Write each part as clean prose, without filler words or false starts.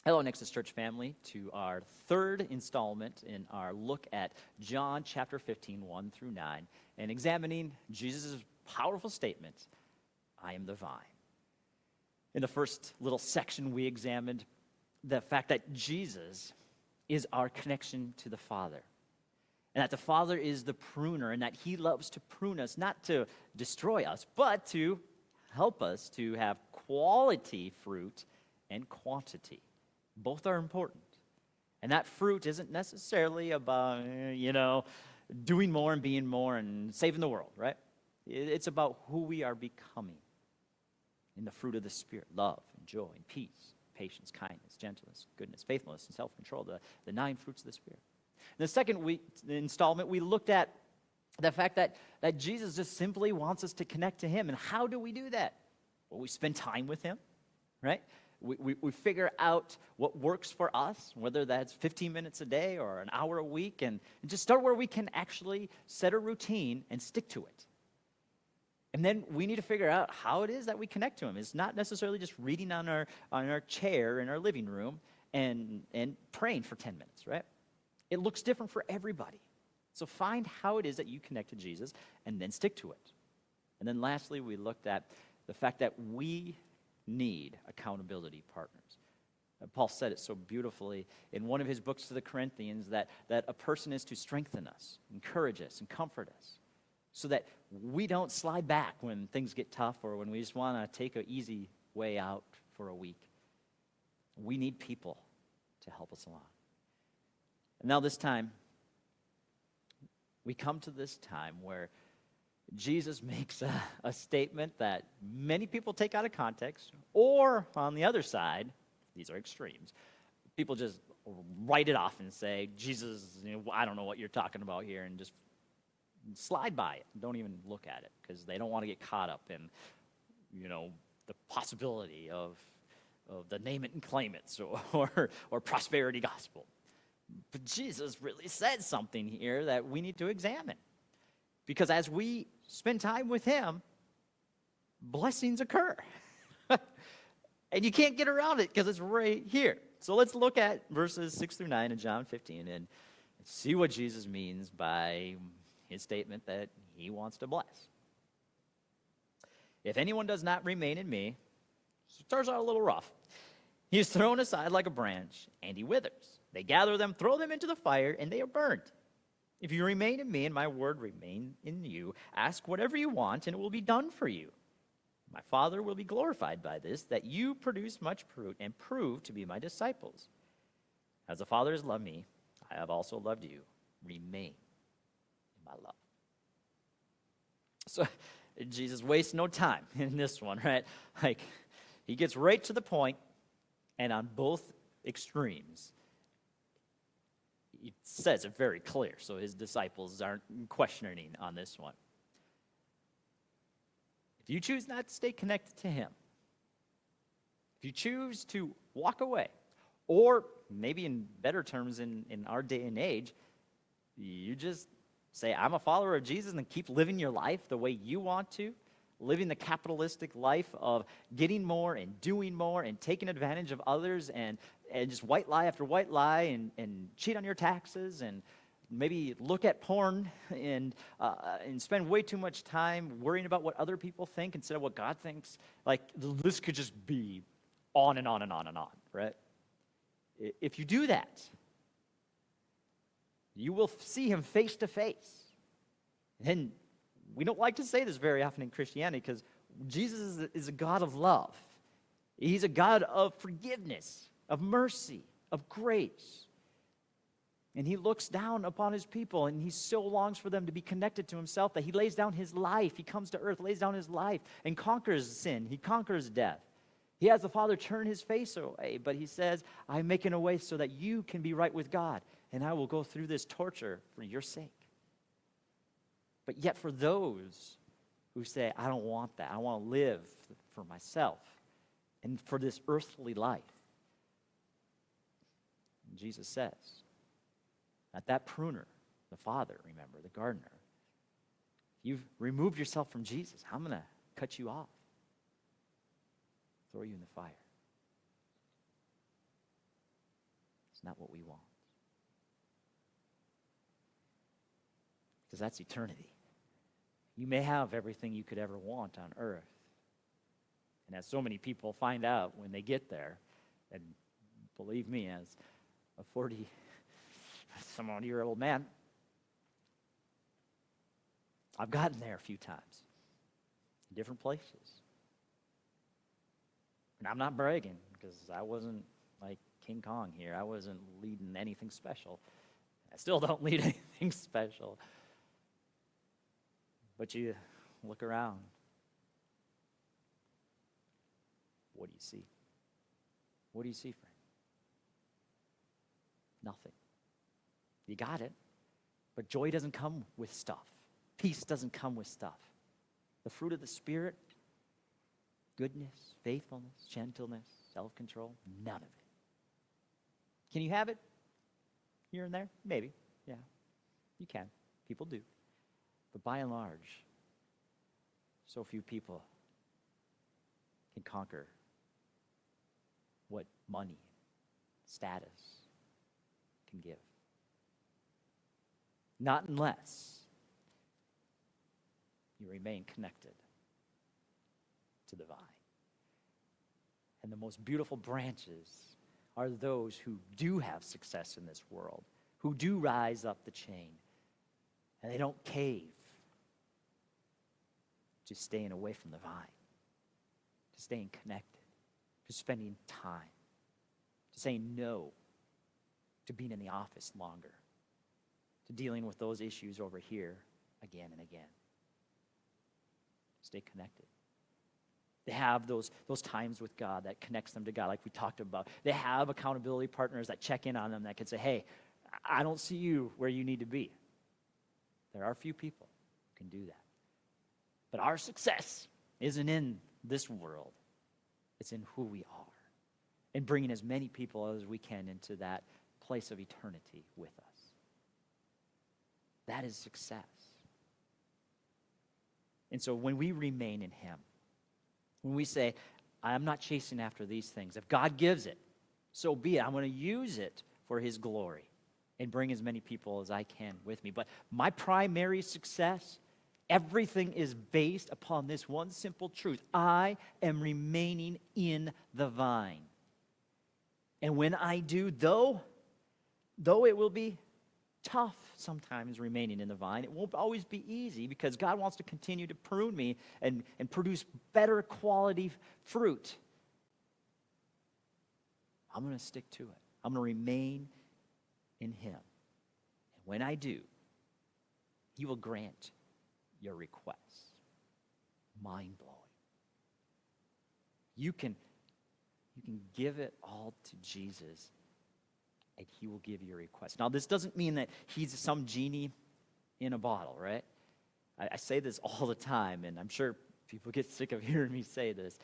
Hello, Nexus Church family, to our third installment in our look at John chapter 15, 1 through 9, and examining Jesus' powerful statement, I am the vine. In the first little section, we examined the fact that Jesus is our connection to the Father, and that the Father is the pruner, and that he loves to prune us, not to destroy us, but to help us to have quality fruit and quantity. Both are important. And that fruit isn't necessarily about, doing more and being more and saving the world, right? It's about who we are becoming in the fruit of the Spirit: love and joy and peace, patience, kindness, gentleness, goodness, faithfulness, and self-control, the 9 fruits of the Spirit. In the second installment, we looked at the fact that Jesus just simply wants us to connect to him. And how do we do that? Well, we spend time with him, right? We figure out what works for us, whether that's 15 minutes a day or an hour a week, and just start where we can actually set a routine and stick to it. And then we need to figure out how it is that we connect to him. It's not necessarily just reading on our chair in our living room and praying for 10 minutes, right? It looks different for everybody. So find how it is that you connect to Jesus and then stick to it. And then lastly, we looked at the fact that we need accountability partners. Paul said it so beautifully in one of his books to the Corinthians that a person is to strengthen us, encourage us, and comfort us so that we don't slide back when things get tough or when we just want to take an easy way out for a week. We need people to help us along. And now this time, we come to this time where Jesus makes a statement that many people take out of context, or on the other side, these are extremes, people just write it off and say, Jesus, I don't know what you're talking about here, and just slide by it. Don't even look at it, because they don't want to get caught up in, the possibility of the name it and claim it or prosperity gospel. But Jesus really said something here that we need to examine. Because as we spend time with him, blessings occur. And you can't get around it because it's right here. So let's look at verses 6 through 9 in John 15 and see what Jesus means by his statement that he wants to bless. If anyone does not remain in me, it starts out a little rough. He is thrown aside like a branch, and he withers. They gather them, throw them into the fire, and they are burned. If you remain in me and my word remain in you, ask whatever you want and it will be done for you. My Father will be glorified by this, that you produce much fruit and prove to be my disciples. As the Father has loved me, I have also loved you. Remain in my love. So Jesus wastes no time in this one, right? Like, he gets right to the point, and on both extremes, he says it very clear, so his disciples aren't questioning on this one. If you choose not to stay connected to him, if you choose to walk away, or maybe in better terms in our day and age, you just say, I'm a follower of Jesus, and then keep living your life the way you want to, living the capitalistic life of getting more and doing more and taking advantage of others and just white lie after white lie and cheat on your taxes and maybe look at porn and spend way too much time worrying about what other people think instead of what God thinks. Like, this could just be on and on and on and on, right? If you do that, you will see him face to face. And we don't like to say this very often in Christianity because Jesus is a God of love. He's a God of forgiveness, of mercy, of grace. And he looks down upon his people, and he so longs for them to be connected to himself that he lays down his life. He comes to earth, lays down his life, and conquers sin. He conquers death. He has the Father turn his face away, but he says, I'm making a way so that you can be right with God, and I will go through this torture for your sake. But yet for those who say, I don't want that, I want to live for myself and for this earthly life, Jesus says, that pruner, the Father, remember, the gardener, if you've removed yourself from Jesus, I'm going to cut you off, throw you in the fire. It's not what we want. Because that's eternity. You may have everything you could ever want on earth. And as so many people find out when they get there, and believe me, as a 40-some-odd-year-old man, I've gotten there a few times, in different places. And I'm not bragging, because I wasn't like King Kong here. I wasn't leading anything special. I still don't lead anything special. But you look around. What do you see? What do you see, friend? Nothing. You got it. But joy doesn't come with stuff. Peace doesn't come with stuff. The fruit of the Spirit, goodness, faithfulness, gentleness, self-control, none of it. Can you have it here and there? Maybe. Yeah, you can. People do. But by and large, so few people can conquer what money, status can give. Not unless you remain connected to the vine. And the most beautiful branches are those who do have success in this world, who do rise up the chain, and they don't cave to staying away from the vine, to staying connected, to spending time, to saying no to being in the office longer, to dealing with those issues over here again and again. Stay connected. They have those times with God that connects them to God, like we talked about. They have accountability partners that check in on them that can say, hey, I don't see you where you need to be. There are few people who can do that. But our success isn't in this world. It's in who we are. And bringing as many people as we can into that place of eternity with us. That is success. And so when we remain in Him, when we say, I'm not chasing after these things. If God gives it, so be it. I'm going to use it for His glory and bring as many people as I can with me. But my primary success, everything is based upon this one simple truth. I am remaining in the vine. And when I do, though it will be tough sometimes remaining in the vine, it won't always be easy because God wants to continue to prune me and produce better quality fruit. I'm going to stick to it. I'm going to remain in Him. And when I do, He will grant your requests. Mind-blowing. You can give it all to Jesus, and He will give you a request. Now, this doesn't mean that He's some genie in a bottle, right? I say this all the time, and I'm sure people get sick of hearing me say this.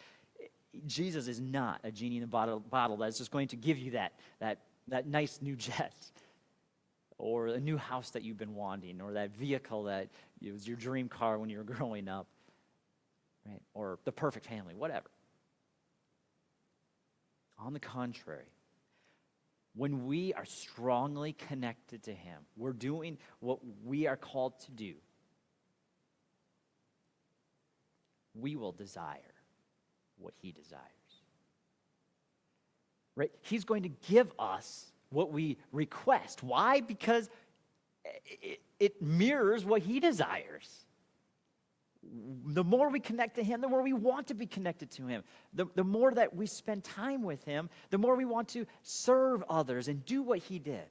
Jesus is not a genie in a bottle that's just going to give you that nice new jet, or a new house that you've been wanting, or that vehicle that was your dream car when you were growing up, right? Or the perfect family, whatever. On the contrary, when we are strongly connected to Him, we're doing what we are called to do, we will desire what He desires. Right? He's going to give us what we request. Why? Because it mirrors what He desires. The more we connect to Him, the more we want to be connected to Him. The more that we spend time with Him, the more we want to serve others and do what He did.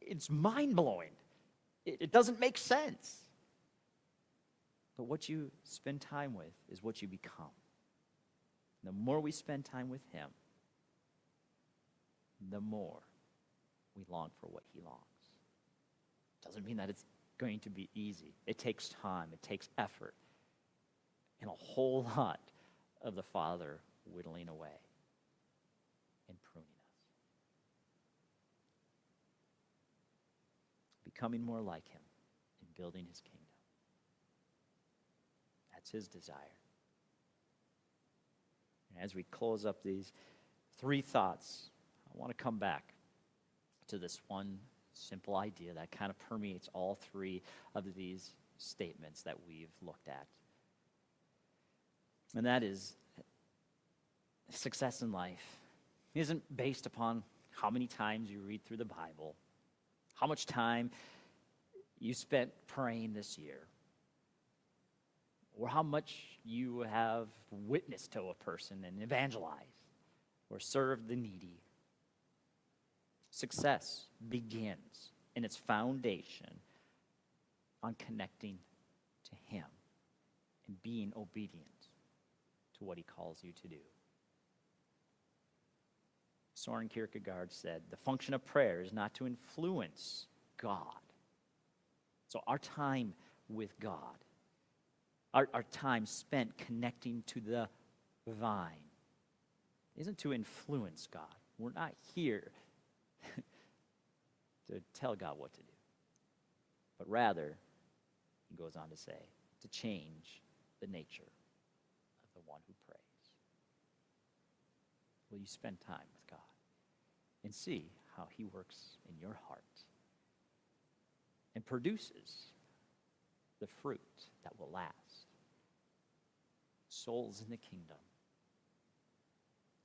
It's mind-blowing. It doesn't make sense. But what you spend time with is what you become. The more we spend time with Him, the more we long for what He longs. Doesn't mean that it's going to be easy. It takes time, it takes effort, and a whole lot of the Father whittling away and pruning us. Becoming more like Him and building His kingdom. That's His desire. And as we close up these 3 thoughts I want to come back to this one simple idea that kind of permeates all three of these statements that we've looked at. And that is, success in life isn't based upon how many times you read through the Bible, how much time you spent praying this year, or how much you have witnessed to a person and evangelized or served the needy. Success begins in its foundation on connecting to Him and being obedient to what He calls you to do. Soren Kierkegaard said, the function of prayer is not to influence God. So our time with God, our time spent connecting to the vine, isn't to influence God. We're not here to tell God what to do. But rather, he goes on to say, to change the nature of the one who prays. Will you spend time with God and see how he works in your heart and produces the fruit that will last? Souls in the kingdom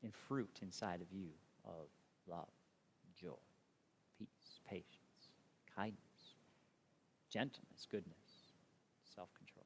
and fruit inside of you of love, joy, peace, patience, kindness, gentleness, goodness, self-control.